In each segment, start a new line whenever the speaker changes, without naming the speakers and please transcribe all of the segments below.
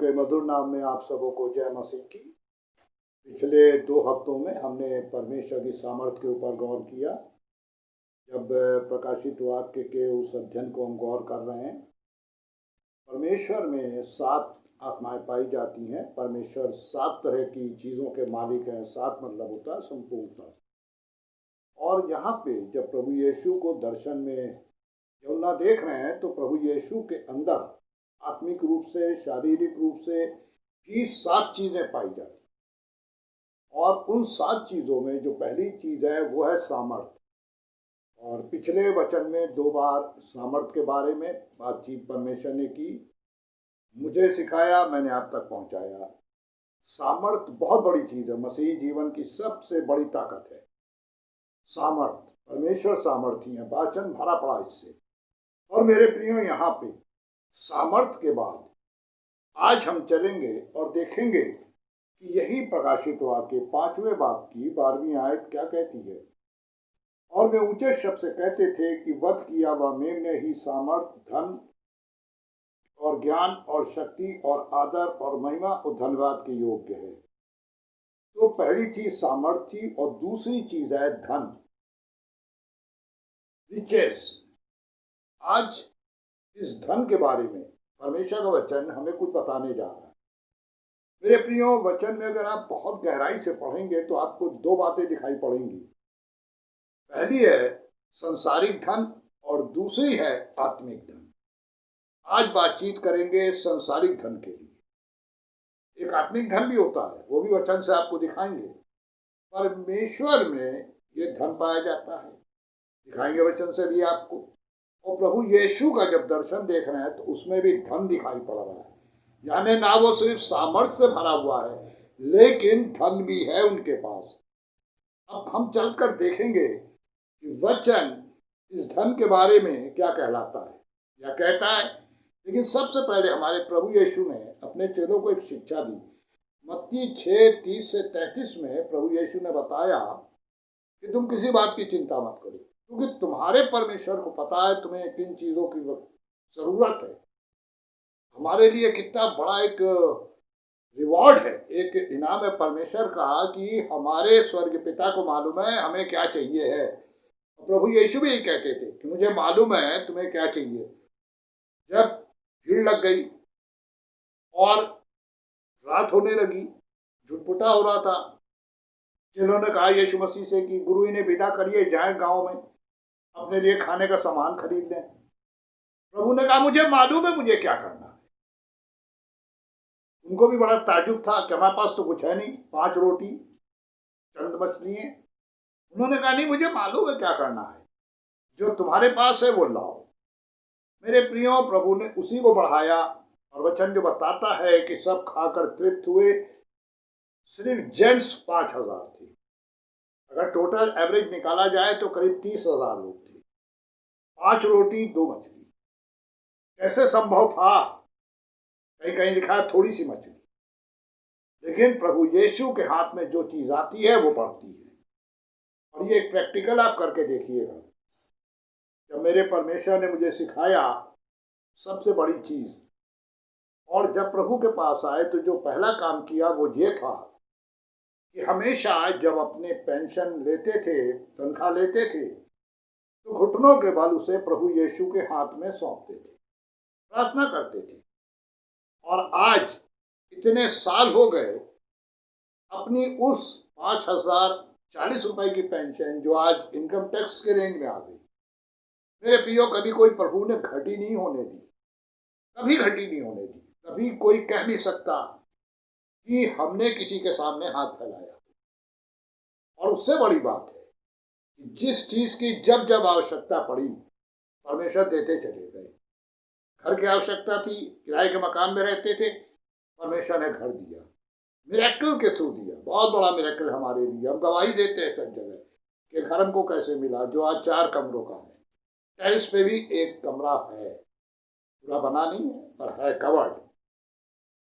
के मधुर नाम में आप सबों को जय मसीह की। पिछले 2 हफ्तों में हमने परमेश्वर की सामर्थ्य के ऊपर गौर किया। जब प्रकाशित वाक्य के उस अध्ययन को हम गौर कर रहे हैं, परमेश्वर में 7 आत्माएं पाई जाती हैं। परमेश्वर 7 तरह की चीज़ों के मालिक हैं। 7 मतलब होता है संपूर्णता। और यहाँ पे जब प्रभु यीशु को दर्शन में यूहन्ना देख रहे हैं तो प्रभु यीशु के अंदर आत्मिक रूप से, शारीरिक रूप से भी 7 चीज़ें पाई जाती। और उन 7 चीज़ों में जो पहली चीज़ है वो है सामर्थ। और पिछले वचन में 2 बार सामर्थ के बारे में बातचीत परमेश्वर ने की। मुझे सिखाया, मैंने आप तक पहुंचाया। सामर्थ बहुत बड़ी चीज़ है। मसीही जीवन की सबसे बड़ी ताकत है सामर्थ। परमेश्वर सामर्थी है, वाचन भरा पड़ा इससे। और मेरे प्रियो, यहाँ पे सामर्थ के बाद आज हम चलेंगे और देखेंगे कि यही प्रकाशित वाक्य 5वें बाब की 12वीं आयत क्या कहती है। और वे ऊंचे शब्द से कहते थे कि वध किया वह मेमने ही सामर्थ, धन और ज्ञान और शक्ति और आदर और महिमा और धन्यवाद के योग्य है। तो पहली चीज सामर्थ थी और दूसरी चीज है धन, रिचेस। आज इस धन के बारे में परमेश्वर का वचन हमें कुछ बताने जा रहा है। मेरे प्रियो, वचन में अगर आप बहुत गहराई से पढ़ेंगे तो आपको 2 बातें दिखाई पड़ेंगी। पहली है संसारिक धन और दूसरी है आत्मिक धन। आज बातचीत करेंगे संसारिक धन के लिए। एक आत्मिक धन भी होता है, वो भी वचन से आपको दिखाएंगे। परमेश्वर में ये धन पाया जाता है, दिखाएंगे वचन से भी आपको। और प्रभु यीशु का जब दर्शन देख रहे हैं तो उसमें भी धन दिखाई पड़ रहा है। यानी ना वो सिर्फ सामर्थ्य से भरा हुआ है, लेकिन धन भी है उनके पास। अब हम चलकर देखेंगे कि वचन इस धन के बारे में क्या कहलाता है या कहता है। लेकिन सबसे पहले हमारे प्रभु यीशु ने अपने चेलों को एक शिक्षा दी। मत्ती 6:30 से 33 में प्रभु यीशु ने बताया कि तुम किसी बात की चिंता मत करो, क्योंकि तुम्हारे परमेश्वर को पता है तुम्हें किन चीज़ों की जरूरत है। हमारे लिए कितना बड़ा एक रिवॉर्ड है, एक इनाम है परमेश्वर का कि हमारे स्वर्ग पिता को मालूम है हमें क्या चाहिए है। प्रभु यीशु भी यही कहते थे कि मुझे मालूम है तुम्हें क्या चाहिए। जब भीड़ लग गई और रात होने लगी, झुटपुटा हो रहा था, जिन्होंने कहा यीशु मसीह से कि गुरु इन्हें विदा करिए, जाएं गांव में अपने लिए खाने का सामान खरीद लें। प्रभु ने कहा मुझे मालूम है मुझे क्या करना है। उनको भी बड़ा ताजुब था कि हमारे पास तो कुछ है नहीं, 5 रोटी चंद मछलियां। उन्होंने कहा नहीं, मुझे मालूम है क्या करना है, जो तुम्हारे पास है वो लाओ। मेरे प्रियो, प्रभु ने उसी को बढ़ाया और वचन जो बताता है कि सब खाकर तृप्त हुए। सिर्फ जेंट्स 5,000 थे। अगर टोटल एवरेज निकाला जाए तो करीब 30,000 लोग थे। 5 रोटी 2 मछली। कैसे संभव था? कहीं कहीं लिखा है थोड़ी सी मछली, लेकिन प्रभु यीशु के हाथ में जो चीज आती है वो बढ़ती है। और ये एक प्रैक्टिकल आप करके देखिएगा। जब मेरे परमेश्वर ने मुझे सिखाया सबसे बड़ी चीज, और जब प्रभु के पास आए तो जो पहला काम किया वो ये था कि हमेशा जब अपने पेंशन लेते थे, तनख्वाह लेते थे, तो घुटनों के बल उसे प्रभु यीशु के हाथ में सौंपते थे, प्रार्थना करते थे। और आज इतने साल हो गए, अपनी उस 5,040 रुपए की पेंशन जो आज इनकम टैक्स के रेंज में आ गई, मेरे प्रियो, कभी कोई प्रभु ने घटी नहीं होने दी, कभी घटी नहीं होने दी। कभी कोई कह नहीं सकता कि हमने किसी के सामने हाथ फैलाया। और उससे बड़ी बात है कि जिस चीज की जब जब आवश्यकता पड़ी, परमेश्वर देते चले गए। घर की आवश्यकता थी, किराए के मकान में रहते थे, परमेश्वर ने घर दिया, मिरेकल के थ्रू दिया। बहुत बड़ा मिरेकल हमारे लिए। हम गवाही देते हैं सब जगह कि घर हमको कैसे मिला, जो आज 4 कमरों का है। टेरिस पे भी एक कमरा है, पूरा बना नहीं है पर है, कवर्ड।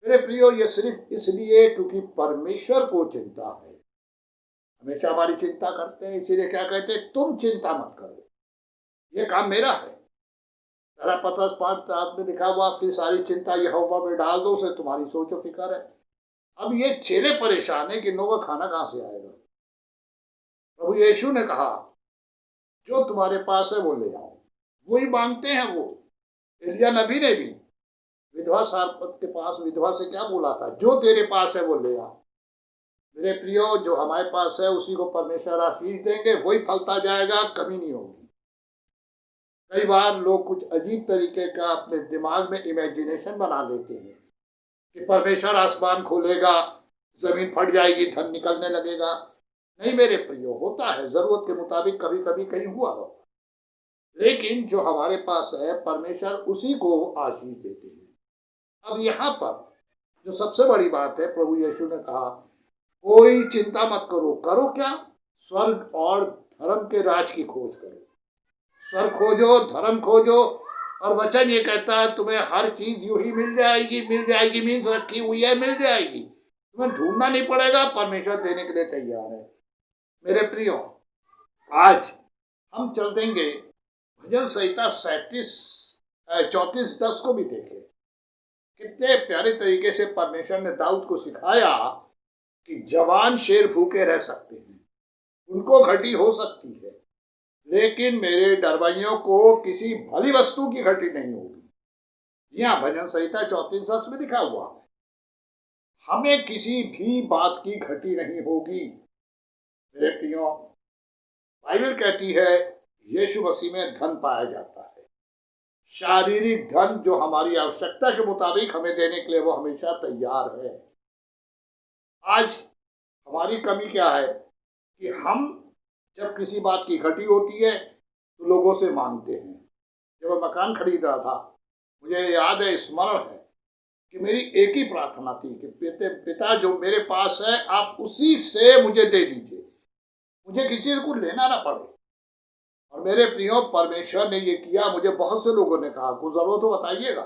मेरे प्रियो, ये सिर्फ इसलिए क्योंकि परमेश्वर को चिंता है। हमेशा हमारी चिंता करते हैं, इसीलिए क्या कहते हैं, तुम चिंता मत करो, ये काम मेरा है। पहला पत्रस 5:7 में लिखा हुआ, अपनी सारी चिंता यहोवा में डाल दो, उसे तुम्हारी सोच और फिक्र है। अब ये चेले परेशान है कि इन लोगों का खाना कहाँ से आएगा। प्रभु यीशु ने कहा, जो तुम्हारे पास है वो ले आओ। वही मांगते हैं वो। एलिया नबी ने भी विधवा सारपत के पास विधवा से क्या बोला था, जो तेरे पास है वो ले आ। मेरे प्रियो, जो हमारे पास है उसी को परमेश्वर आशीष देंगे, वही फलता जाएगा, कमी नहीं होगी। कई बार लोग कुछ अजीब तरीके का अपने दिमाग में इमेजिनेशन बना लेते हैं कि परमेश्वर आसमान खोलेगा, जमीन फट जाएगी, धन निकलने लगेगा। नहीं मेरे प्रियो, होता है जरूरत के मुताबिक, कभी कभी कहीं हुआ हो, लेकिन जो हमारे पास है परमेश्वर उसी को आशीष देते हैं। अब यहाँ पर जो सबसे बड़ी बात है, प्रभु यीशु ने कहा, कोई चिंता मत करो। करो क्या? स्वर्ग और धर्म के राज की खोज करो। स्वर्ग खोजो, धर्म खोजो, और वचन ये कहता है तुम्हें हर चीज यूं ही मिल जाएगी। मिल जाएगी मीन्स रखी हुई है, मिल जाएगी, तुम्हें ढूंढना नहीं पड़ेगा, परमेश्वर देने के लिए तैयार है। मेरे प्रियो, आज हम चल देंगे भजन संहिता 34:10 को भी देखें। कितने प्यारे तरीके से परमेश्वर ने दाऊद को सिखाया कि जवान शेर भूखे रह सकते हैं, उनको घटी हो सकती है, लेकिन मेरे डरवैयों को किसी भली वस्तु की घटी नहीं होगी। जी हाँ, भजन संहिता 34:10 में लिखा हुआ है, हमें किसी भी बात की घटी नहीं होगी। मेरे प्रियो, बाइबल कहती है यीशु मसीह में धन पाया जाता है। शारीरिक धन जो हमारी आवश्यकता के मुताबिक हमें देने के लिए वो हमेशा तैयार है। आज हमारी कमी क्या है कि हम जब किसी बात की घटी होती है तो लोगों से मांगते हैं। जब मैं मकान खरीद रहा था, मुझे याद है, स्मरण है कि मेरी एक ही प्रार्थना थी कि पिता जो मेरे पास है आप उसी से मुझे दे दीजिए, मुझे किसी से कुछ लेना ना पड़े। और मेरे प्रियो, परमेश्वर ने ये किया। मुझे बहुत से लोगों ने कहा कुछ जरूरत हो बताइएगा,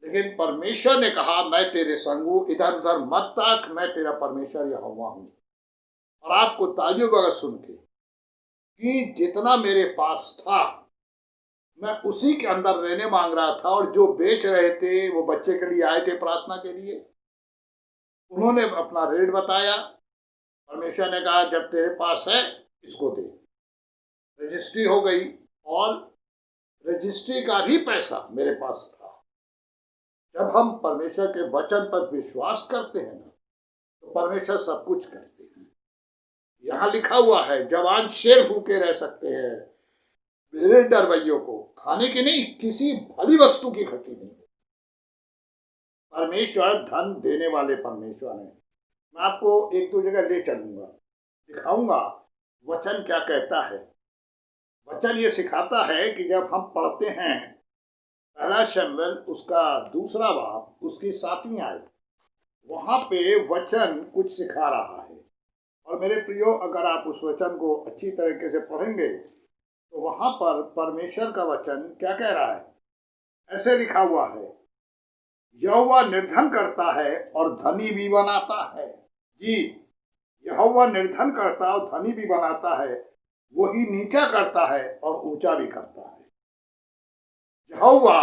लेकिन परमेश्वर ने कहा मैं तेरे संग हूं, इधर उधर मत ताक, मैं तेरा परमेश्वर यहोवा हूं। और आपको ताज्जुब होगा सुन के कि जितना मेरे पास था मैं उसी के अंदर रहने मांग रहा था। और जो बेच रहे थे वो बच्चे के लिए आए थे प्रार्थना के लिए, उन्होंने अपना रेट बताया। परमेश्वर ने कहा जब तेरे पास है इसको दे। रजिस्ट्री हो गई और रजिस्ट्री का भी पैसा मेरे पास था। जब हम परमेश्वर के वचन पर विश्वास करते हैं ना, तो परमेश्वर सब कुछ करते हैं। यहाँ लिखा हुआ है जवान शेर भूखे रह सकते हैं, मेरे डरवैयों को खाने की नहीं, किसी भली वस्तु की घटी नहीं। परमेश्वर धन देने वाले परमेश्वर है। मैं आपको एक दो जगह ले चलूंगा, दिखाऊंगा वचन क्या कहता है। वचन ये सिखाता है कि जब हम पढ़ते हैं पहला शमूएल उसका 2 बाब उसकी 7वीं आयत, वहां पे वचन कुछ सिखा रहा है। और मेरे प्रियो, अगर आप उस वचन को अच्छी तरीके से पढ़ेंगे तो वहां पर परमेश्वर का वचन क्या कह रहा है। ऐसे लिखा हुआ है, यहोवा निर्धन करता है और धनी भी बनाता है। जी, यहोवा निर्धन करता और धनी भी बनाता है, वही नीचा करता है और ऊंचा भी करता है। यहोवा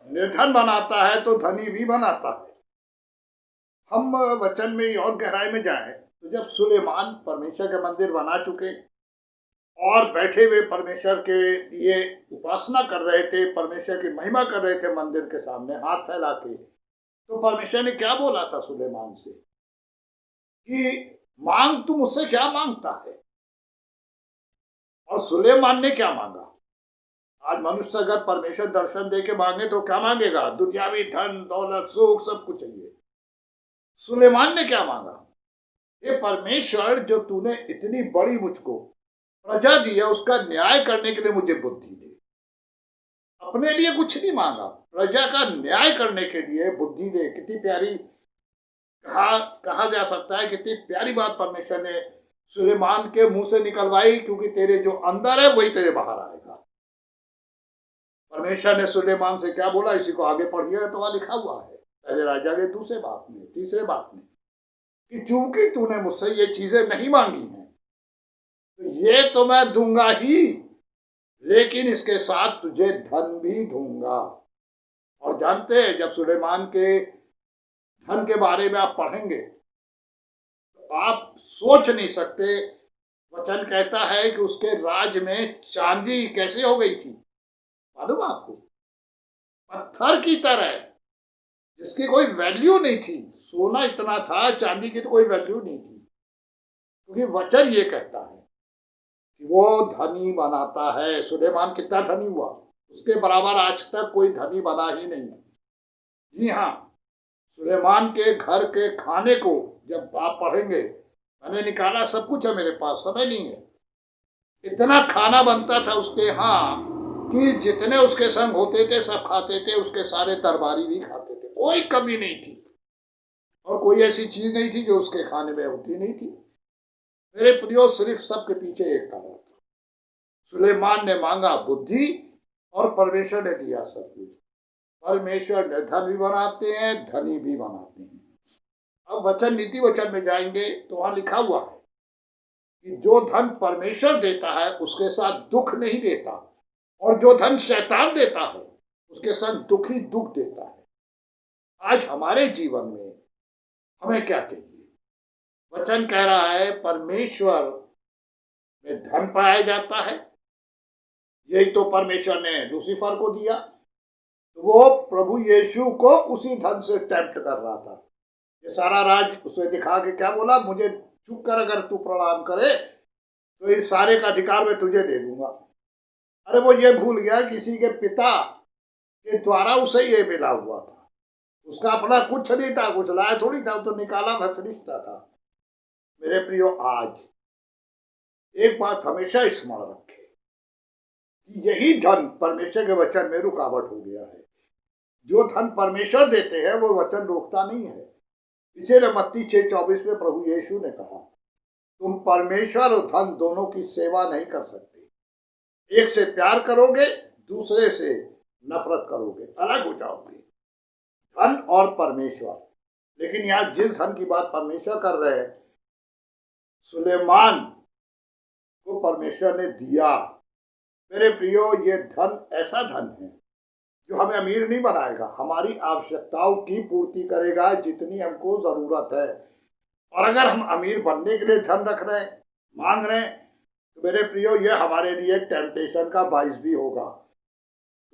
निर्धन बनाता है तो धनी भी बनाता है। हम वचन में और गहराई में जाएं तो जब सुलेमान परमेश्वर के मंदिर बना चुके और बैठे हुए परमेश्वर के लिए उपासना कर रहे थे, परमेश्वर की महिमा कर रहे थे मंदिर के सामने हाथ फैला के, तो परमेश्वर ने क्या बोला था सुलेमान से कि मांग, तू मुझसे क्या मांगता है। और सुलेमान ने क्या मांगा। आज मनुष्य अगर परमेश्वर दर्शन दे के मांगे तो क्या मांगेगा, दुनियावी धन दौलत सुख सब कुछ चाहिए। सुलेमान ने क्या मांगा, ये परमेश्वर जो तूने इतनी बड़ी मुझको प्रजा दी है उसका न्याय करने के लिए मुझे बुद्धि दे। अपने लिए कुछ नहीं मांगा, प्रजा का न्याय करने के लिए बुद्धि दे। कितनी प्यारी कहा जा सकता है, कितनी प्यारी बात परमेश्वर ने सुलेमान के मुंह से निकलवाई, क्योंकि तेरे जो अंदर है वही तेरे बाहर आएगा। परमेश्वर ने सुलेमान से क्या बोला, इसी को आगे पढ़िएगा तो वहां लिखा हुआ है पहले राजा के 2 बाब में 3 बाब में कि चूंकि तूने मुझसे ये चीजें नहीं मांगी हैं तो ये तो मैं दूंगा ही, लेकिन इसके साथ तुझे धन भी दूंगा। और जानते हैं, जब सुलेमान के धन के बारे में आप पढ़ेंगे तो आप सोच नहीं सकते। वचन कहता है कि उसके राज में चांदी कैसे हो गई थी, मालूम है आपको? पत्थर की तरह, जिसकी कोई वैल्यू नहीं थी। सोना इतना था, चांदी की तो कोई वैल्यू नहीं थी। क्योंकि वचन ये कहता है कि वो धनी बनाता है। सुलेमान कितना धनी हुआ, उसके बराबर आज तक कोई धनी बना ही नहीं। जी हाँ, सुलेमान के घर के खाने को जब आप पढ़ेंगे, मैंने निकाला, सब कुछ है मेरे पास, समय नहीं है। इतना खाना बनता था उसके यहाँ कि जितने उसके संग होते थे सब खाते थे, उसके सारे दरबारी भी खाते थे, कोई कमी नहीं थी। और कोई ऐसी चीज नहीं थी जो उसके खाने में होती नहीं थी। मेरे प्रियो, सिर्फ सबके पीछे एक कारण था। सुलेमान ने मांगा बुद्धि और परमेश्वर ने दिया सब कुछ। परमेश्वर ने धन भी बनाते हैं, धनी भी बनाते हैं। अब वचन, नीति वचन में जाएंगे तो वहां लिखा हुआ है कि जो धन परमेश्वर देता है उसके साथ दुख नहीं देता, और जो धन शैतान देता है उसके साथ दुख ही दुख देता है। आज हमारे जीवन में हमें क्या चाहिए? वचन कह रहा है परमेश्वर में धन पाया जाता है। यही तो परमेश्वर ने लूसीफर को दिया। तो वो प्रभु यीशु को उसी धन से टेम्प्ट कर रहा था। ये सारा राज उसे दिखा के क्या बोला, मुझे चुप कर, अगर तू प्रणाम करे तो इस सारे का अधिकार मैं तुझे दे दूंगा। अरे वो ये भूल गया किसी के पिता के द्वारा उसे ये मिला हुआ था। उसका अपना कुछ नहीं था, कुछ लाया थोड़ी था, तो निकाला मैं फरिश्ता था। मेरे प्रियो, आज एक बात हमेशा स्मरण रखे कि यही धन परमेश्वर के वचन में रुकावट हो गया है। जो धन परमेश्वर देते हैं वो वचन रोकता नहीं है। इसीलिए मत्ती 6:24 में प्रभु यीशु ने कहा, तुम परमेश्वर और धन दोनों की सेवा नहीं कर सकते। एक से प्यार करोगे, दूसरे से नफरत करोगे, अलग हो जाओगे। धन और परमेश्वर। लेकिन यहाँ जिस धन की बात परमेश्वर कर रहे हैं, सुलेमान को परमेश्वर ने दिया। मेरे प्रियो, ये धन ऐसा धन है जो हमें अमीर नहीं बनाएगा, हमारी आवश्यकताओं की पूर्ति करेगा जितनी हमको जरूरत है। और अगर हम अमीर बनने के लिए धन रख रहे हैं, मांग रहे हैं, तो मेरे प्रियो ये हमारे लिए टेम्पटेशन का बाइस भी होगा।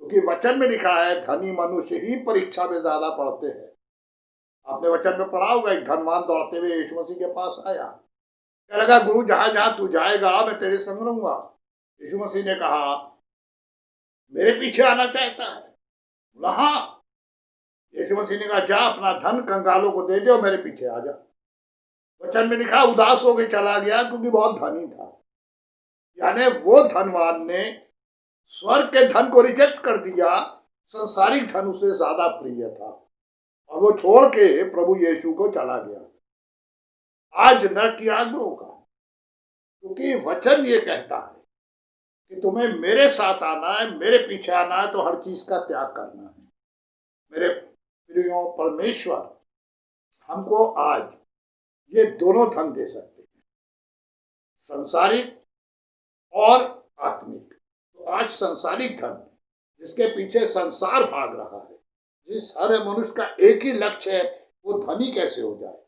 क्योंकि वचन में लिखा है धनी मनुष्य ही परीक्षा में ज्यादा पढ़ते हैं। आपने वचन में पढ़ा होगा, एक धनवान दौड़ते हुए यीशु मसीह के पास आया, क्या लगा, गुरु जहां जहां तू जाएगा मैं तेरे संग रहूंगा। यीशु मसीह ने कहा, मेरे पीछे आना चाहता है? बोला हाँ। यीशु मसीह ने कहा, जा अपना धन कंगालों को दे दे और मेरे पीछे आ जा। वचन में लिखा उदास होकर चला गया क्योंकि बहुत धनी था। यानी वो धनवान ने स्वर्ग के धन को रिजेक्ट कर दिया, संसारिक धन उसे ज्यादा प्रिय था और वो छोड़ के प्रभु यीशु को चला गया। आज नरक की आग में होगा, क्योंकि वचन ये कहता है कि तुम्हें मेरे साथ आना है, मेरे पीछे आना है, तो हर चीज का त्याग करना है। मेरे प्रियो, परमेश्वर हमको आज ये दोनों धन दे सकते हैं, संसारिक और आत्मिक। तो आज संसारिक धन, जिसके पीछे संसार भाग रहा है, जिस हर मनुष्य का एक ही लक्ष्य है, वो धनी कैसे हो जाए।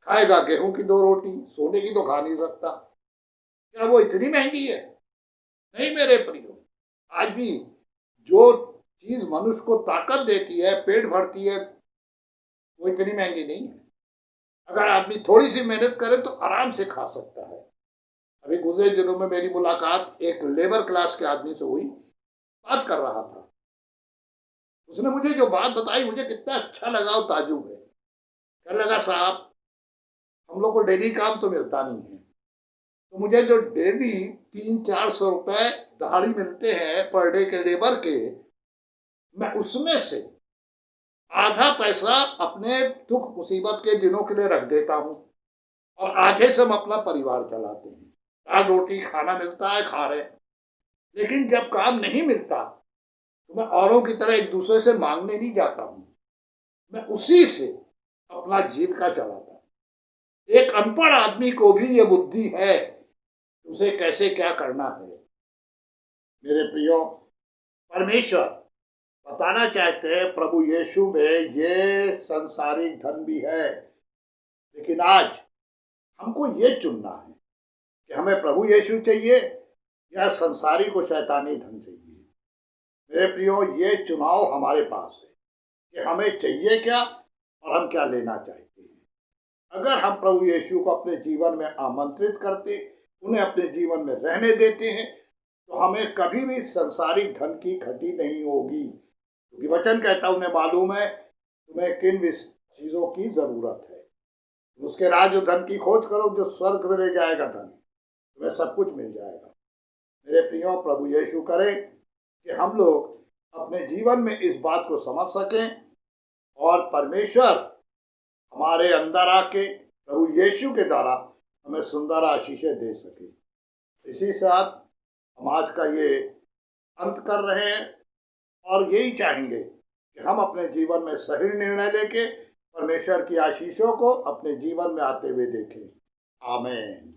खाएगा गेहूं की 2 रोटी, सोने की तो खा नहीं सकता। क्या वो इतनी महंगी है? नहीं मेरे प्रियो, आज भी जो चीज मनुष्य को ताकत देती है, पेट भरती है, वो इतनी महंगी नहीं है। अगर आदमी थोड़ी सी मेहनत करे तो आराम से खा सकता है। अभी गुजरे दिनों में मेरी मुलाकात एक लेबर क्लास के आदमी से हुई, बात कर रहा था। उसने मुझे जो बात बताई, मुझे कितना अच्छा लगा और ताजुब है। कहने लगा, साहब हम लोग को डेली काम तो मिलता नहीं है, तो मुझे जो डेली 300-400 रुपए दहाड़ी मिलते हैं पर डे के लेबर के, मैं उसमें से आधा पैसा अपने दुख मुसीबत के दिनों के लिए रख देता हूँ और आधे से हम अपना परिवार चलाते हैं। दाल रोटी खाना मिलता है, खा रहे हैं। लेकिन जब काम नहीं मिलता तो मैं औरों की तरह एक दूसरे से मांगने नहीं जाता हूँ, मैं उसी से अपना जीविका चलाता हूँ। एक अनपढ़ आदमी को भी ये बुद्धि है उसे कैसे क्या करना है। मेरे प्रियो, परमेश्वर बताना चाहते हैं प्रभु यीशु में ये संसारिक धन भी है, लेकिन आज हमको ये चुनना है कि हमें प्रभु यीशु चाहिए या संसारी को शैतानी धन चाहिए। मेरे प्रियो, ये चुनाव हमारे पास है कि हमें चाहिए क्या और हम क्या लेना चाहते हैं। अगर हम प्रभु यीशु को अपने जीवन में आमंत्रित करते, उन्हें अपने जीवन में रहने देते हैं, तो हमें कभी भी संसारिक धन की घटी नहीं होगी, क्योंकि वचन कहता उन्हें मालूम है तुम्हें किन चीजों की जरूरत है। उसके राज्य धन की खोज करो जो स्वर्ग में ले जाएगा धन, तुम्हें सब कुछ मिल जाएगा। मेरे प्रियो, प्रभु यीशु करे कि हम लोग अपने जीवन में इस बात को समझ सकें और परमेश्वर हमारे अंदर आके प्रभु यीशु के द्वारा हमें सुंदर आशीषें दे सके। इसी साथ हम आज का ये अंत कर रहे हैं और यही चाहेंगे कि हम अपने जीवन में सही निर्णय लेके परमेश्वर की आशीषों को अपने जीवन में आते हुए देखें। आमीन।